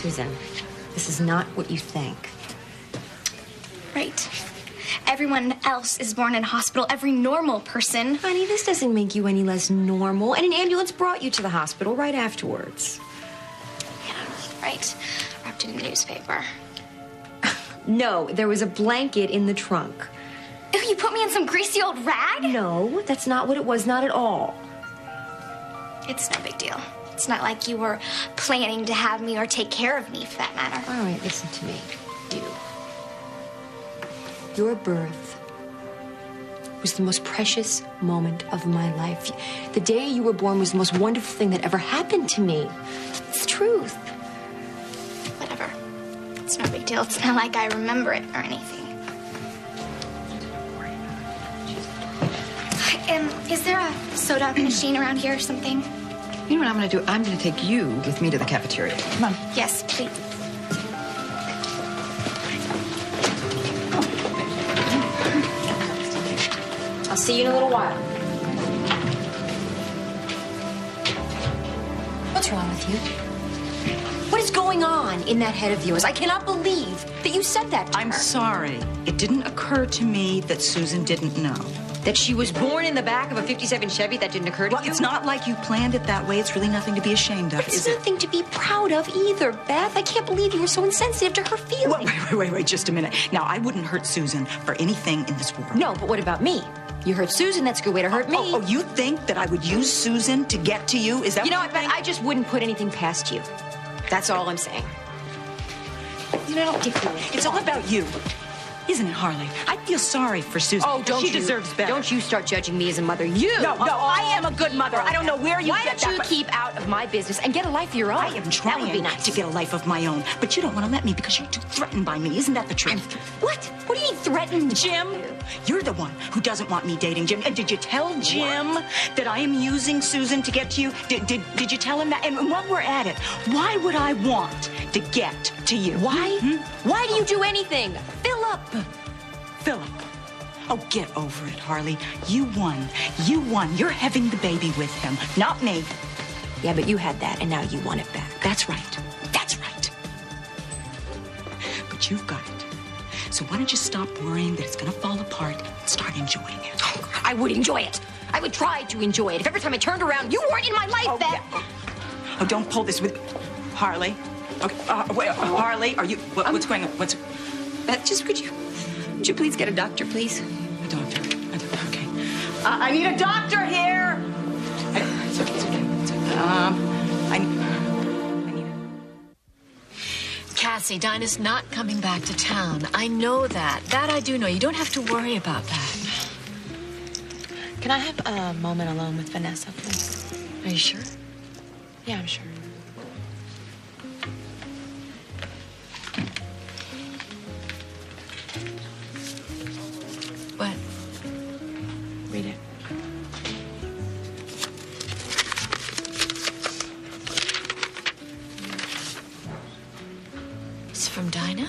Susan, this is not what you think. Right. Everyone else is born in a hospital. Every normal person. Honey, this doesn't make you any less normal. And an ambulance brought you to the hospital right afterwards. Yeah, right. Wrapped in a newspaper. No, there was a blanket in the trunk. Ew, you put me in some greasy old rag? No, that's not what it was, not at all. It's no big deal. It's not like you were planning to have me or take care of me, for that matter. All right, listen to me. Your birth was the most precious moment of my life. The day you were born was the most wonderful thing that ever happened to me. It's the truth. Whatever. It's no big deal. It's not like I remember it or anything. Is there a soda machine around here or something? You know what I'm going to do? I'm going to take you with me to the cafeteria. Come on. Yes, please. I'll see you in a little while. What's wrong with you? What is going on in that head of yours? I cannot believe that you said that to her. I'm sorry. It didn't occur to me that Susan didn't know. That she was born in the back of a 57 Chevy? That didn't occur to you? Well, it's not like you planned it that way. It's really nothing to be ashamed of, It's is it? nothing to be proud of either, Beth. I can't believe you were so insensitive to her feelings. Wait, just a minute. Now, I wouldn't hurt Susan for anything in this world. No, but what about me? You hurt Susan, that's a good way to hurt me. Oh, you think that I would use Susan to get to you? Is that You know what what, Beth? I just wouldn't put anything past you. That's all I'm saying. You know, It's all about you. Isn't it, Harley? I feel sorry for Susan. Oh, don't she you? deserves better. Don't you start judging me as a mother. You. No, I am a good mother. I don't know where you Why get don't you that, keep out of my business and get a life of your own? I am trying that would be nice. to get a life of my own, but you don't want to let me because you're too threatened by me. Isn't that the truth? What? What do you mean threatened? Jim, you're the one who doesn't want me dating Jim. And did you tell Jim that I am using Susan to get to you? Did you tell him that? And while we're at it, why would I want to get to you? Why? Why do you do anything? Philip. Philip. Oh, get over it, Harley. You won. You won. You're having the baby with him, not me. Yeah, but you had that, and now you want it back. That's right. That's right. But you've got it. So why don't you stop worrying that it's going to fall apart and start enjoying it? Oh, I would enjoy it. I would try to enjoy it. If every time I turned around, you weren't in my life, Beth. Yeah. Oh, don't pull this with Harley. Okay, wait, Harley, are you? What's going on? Beth, just could you please get a doctor, please? A doctor. Okay. I need a doctor here. It's okay. I need it. Cassie, Dinah's not coming back to town. I know that. That I do know. You don't have to worry about that. Can I have a moment alone with Vanessa, please? Are you sure? Yeah, I'm sure. What? Read it. It's from Dinah?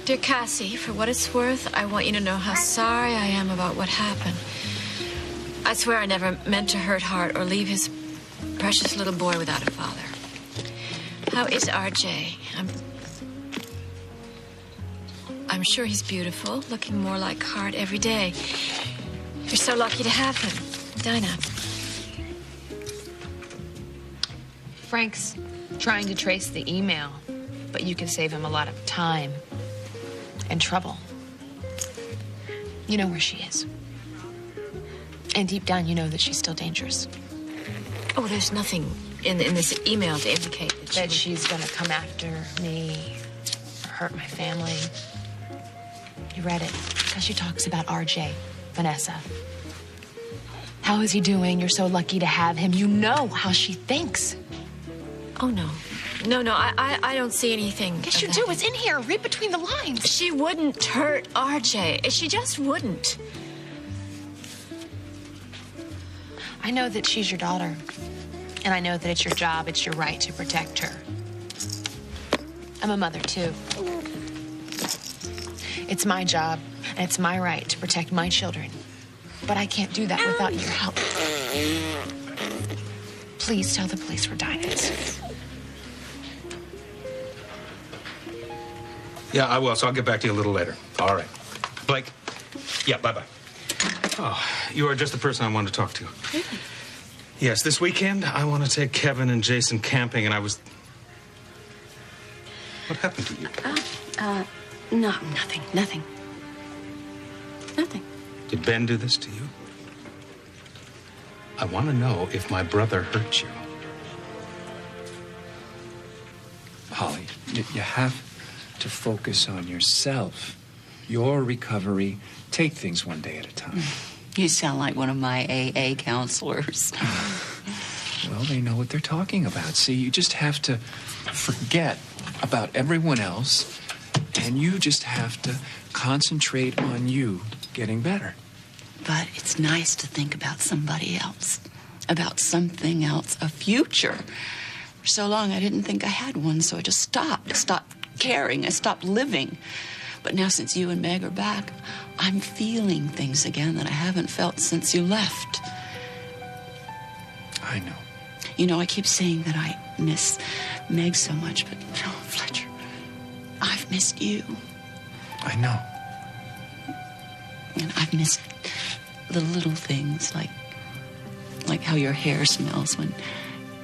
Dear Cassie, for what it's worth, I want you to know how sorry I am about what happened. I swear I never meant to hurt Hart or leave his precious little boy without a father. How is RJ? I'm sure he's beautiful, looking more like Hart every day. You're so lucky to have him. Dinah. Frank's trying to trace the email, but you can save him a lot of time and trouble. You know where she is. And deep down, you know that she's still dangerous. Oh, there's nothing in this email to indicate that she's gonna come after me or hurt my family. You read it, because she talks about RJ, Vanessa. How is he doing? You're so lucky to have him. You know how she thinks. Oh, no. No, I don't see anything. Yes, you do. It's in here. Read between the lines. She wouldn't hurt RJ. She just wouldn't. I know that she's your daughter. And I know that it's your job, it's your right to protect her. I'm a mother, too. It's my job, and it's my right to protect my children. But I can't do that without your help. Please tell the police where Dinah is. Yeah, I will, so I'll get back to you a little later. All right. Blake? Yeah, bye-bye. Oh, you are just the person I wanted to talk to. Really? Yes, this weekend I want to take Kevin and Jason camping, and I was... What happened to you? No, nothing. Nothing. Did Ben do this to you? I want to know if my brother hurt you. Holly, you have to focus on yourself, your recovery. Take things one day at a time. You sound like one of my AA counselors. Well, they know what they're talking about. See, you just have to forget about everyone else, and you just have to concentrate on you getting better. But it's nice to think about somebody else, about something else, a future. For so long, I didn't think I had one, so I just stopped. I stopped caring. I stopped living. But now, since you and Meg are back, I'm feeling things again that I haven't felt since you left. I know. You know, I keep saying that I miss Meg so much, but, oh, Fletcher, I've missed you. I know. And I've missed the little things, like how your hair smells when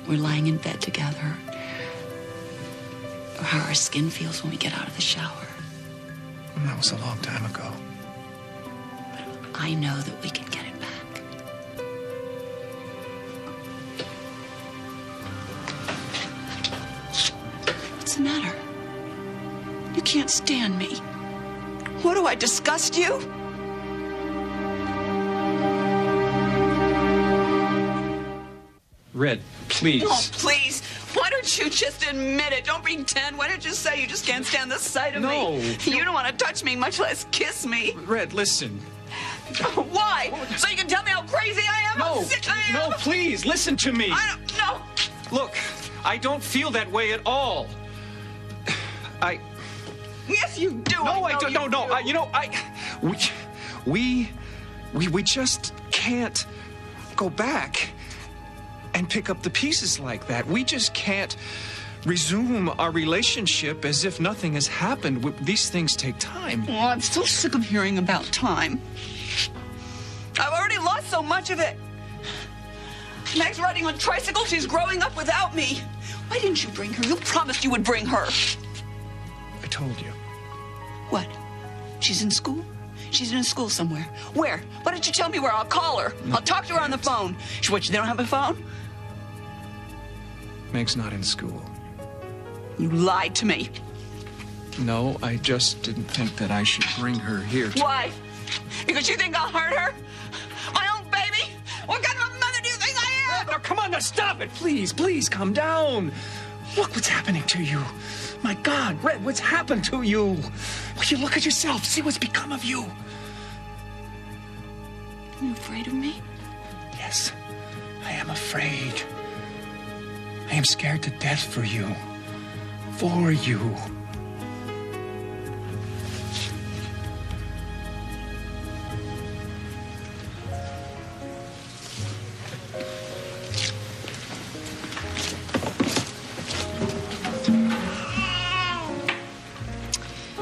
we're lying in bed together, or how our skin feels when we get out of the shower. Well, that was a long time ago. But I know that we can get it back. What's the matter? You can't stand me. What, do I disgust you? Red, please. Oh, please. Why don't you just admit it? Don't pretend. Why don't you say you just can't stand the sight of No. me? You don't want to touch me, much less kiss me. Red, listen. Why? So you can tell me how crazy I am? No, How sick I am? no, please, listen to me. I don't know. Look, I don't feel that way at all. Yes, you do. No, I don't. No. We just can't go back and pick up the pieces like that. We just can't resume our relationship as if nothing has happened. These things take time. Oh, I'm so sick of hearing about time. I've already lost so much of it. Meg's riding on a tricycle. She's growing up without me. Why didn't you bring her? You promised you would bring her. I told you. What? She's in school? She's in a school somewhere. Where? Why don't you tell me where? I'll call her. I'll talk to her on the phone. What, they don't have a phone? Meg's not in school. You lied to me. No, I just didn't think that I should bring her here. Why? Because you think I'll hurt her? My own baby? What kind of a mother do you think I am? Now, come on, now stop it. Please, calm down. Look what's happening to you. My God, Red, what's happened to you? Will you look at yourself? See what's become of you. Are you afraid of me? Yes, I am afraid. I am scared to death for you. For you.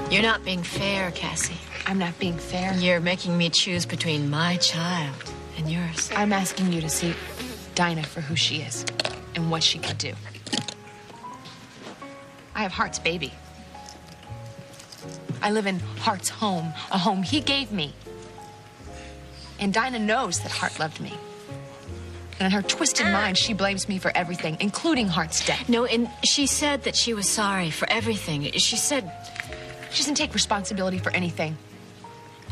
You're not being fair, Cassie. I'm not being fair. You're making me choose between my child and yours. I'm asking you to see Dinah for who she is and what she can do. I have Hart's baby. I live in Hart's home, a home he gave me. And Dinah knows that Hart loved me. And in her twisted mind, she blames me for everything, including Hart's death. No, and she said that she was sorry for everything. She said... She doesn't take responsibility for anything.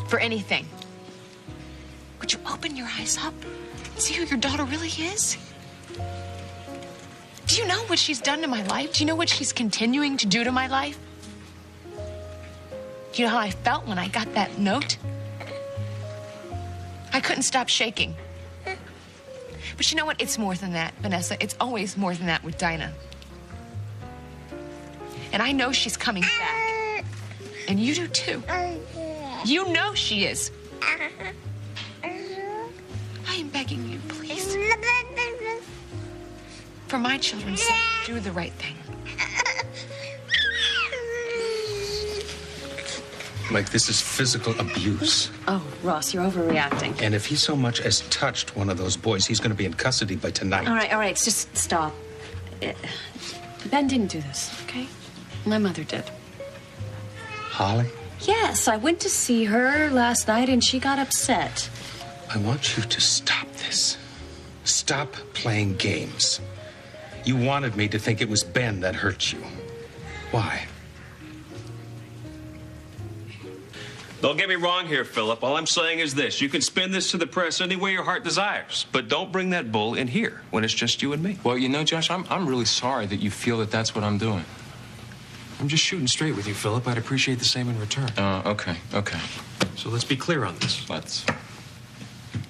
For anything. Would you open your eyes up and see who your daughter really is? Do you know what she's done to my life? Do you know what she's continuing to do to my life? Do you know how I felt when I got that note? I couldn't stop shaking. But you know what? It's more than that, Vanessa. It's always more than that with Dinah. And I know she's coming back. And you do too. You know she is. I am begging you, please. For my children's sake, do the right thing. Like, this is physical abuse. Oh, Ross, you're overreacting. And if he so much as touched one of those boys, he's going to be in custody by tonight. All right, just stop. Ben didn't do this, okay? My mother did. Holly? Yes, I went to see her last night and she got upset. I want you to stop this. Stop playing games. You wanted me to think it was Ben that hurt you. Why? Don't get me wrong here, Philip. All I'm saying is this. You can spin this to the press any way your heart desires, but don't bring that bull in here when it's just you and me. Well, you know, Josh, I'm really sorry that you feel that that's what I'm doing. I'm just shooting straight with you, Philip. I'd appreciate the same in return. Okay. So let's be clear on this. Let's.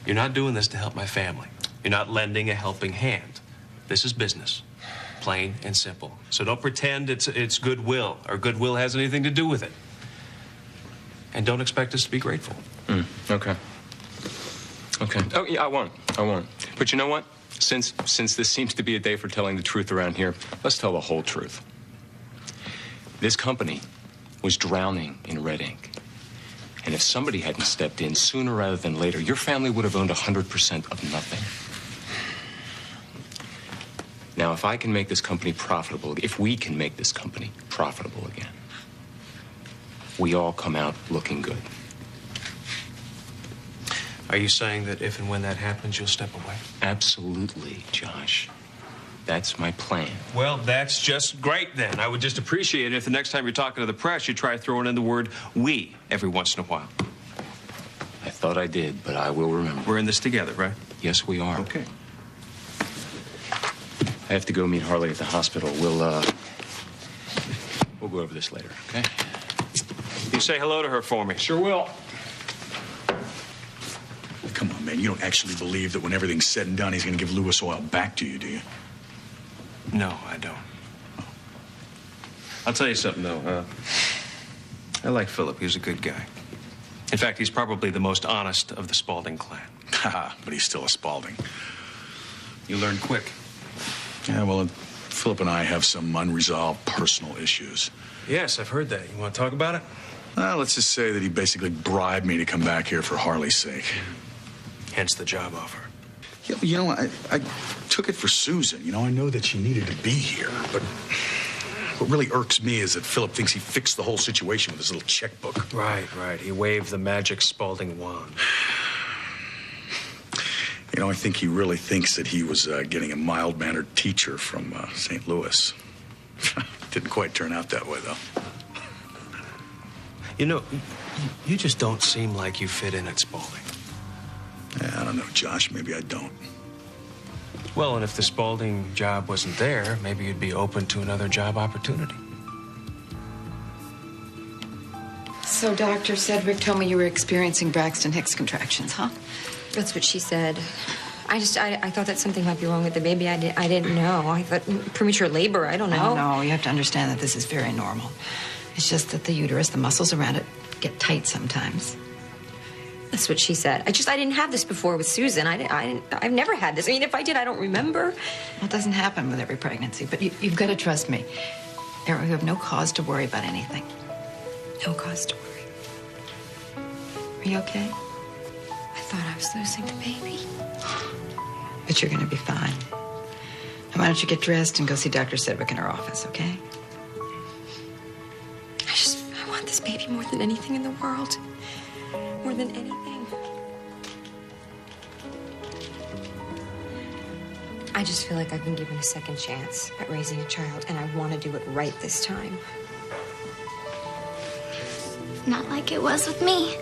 You're not doing this to help my family. You're not lending a helping hand. This is business. Plain and simple. So don't pretend it's goodwill, or goodwill has anything to do with it. And don't expect us to be grateful. Okay. Oh, yeah, I won't. But you know what? Since this seems to be a day for telling the truth around here, let's tell the whole truth. This company was drowning in red ink. And if somebody hadn't stepped in sooner rather than later, your family would have owned 100% of nothing. Now, if I can make this company profitable, if we can make this company profitable again, we all come out looking good. Are you saying that if and when that happens, you'll step away? Absolutely, Josh. That's my plan. Well, that's just great then. I would just appreciate it if the next time you're talking to the press, you try throwing in the word we every once in a while. I thought I did, but I will remember. We're in this together, right? Yes, we are. Okay. I have to go meet Harley at the hospital. We'll go over this later, okay? You say hello to her for me. Sure will. Come on, man. You don't actually believe that when everything's said and done, he's going to give Lewis Oil back to you, do you? No, I don't. I'll tell you something, though. I like Philip. He's a good guy. In fact, he's probably the most honest of the Spaulding clan. Haha, but he's still a Spaulding. You learn quick. Yeah, well, Philip and I have some unresolved personal issues. Yes, I've heard that. You want to talk about it? Well, let's just say that he basically bribed me to come back here for Harley's sake. Hence the job offer. Yeah, you know, I took it for Susan. You know, I know that she needed to be here, but what really irks me is that Philip thinks he fixed the whole situation with his little checkbook. Right. He waved the magic Spaulding wand. You know, I think he really thinks that he was getting a mild-mannered teacher from St. Louis. Didn't quite turn out that way, though. You know, you just don't seem like you fit in at Spaulding. Yeah, I don't know, Josh. Maybe I don't. Well, and if the Spaulding job wasn't there, maybe you'd be open to another job opportunity. So Dr. Sedgwick told me you were experiencing Braxton Hicks contractions, huh? That's what she said. I thought that something might be wrong with the baby. I didn't know. I thought premature labor. I don't know. No, you have to understand that this is very normal. It's just that the uterus, the muscles around it, get tight sometimes. That's what she said. I didn't have this before with Susan. I've never had this. I mean, if I did, I don't remember. Well, it doesn't happen with every pregnancy, but you've got to trust me. You have no cause to worry about anything. No cause to worry. Are you okay? I thought I was losing the baby. But you're going to be fine. Now, why don't you get dressed and go see Dr. Sedgwick in her office, okay? I want this baby more than anything in the world. More than anything. I just feel like I've been given a second chance at raising a child, and I want to do it right this time. Not like it was with me.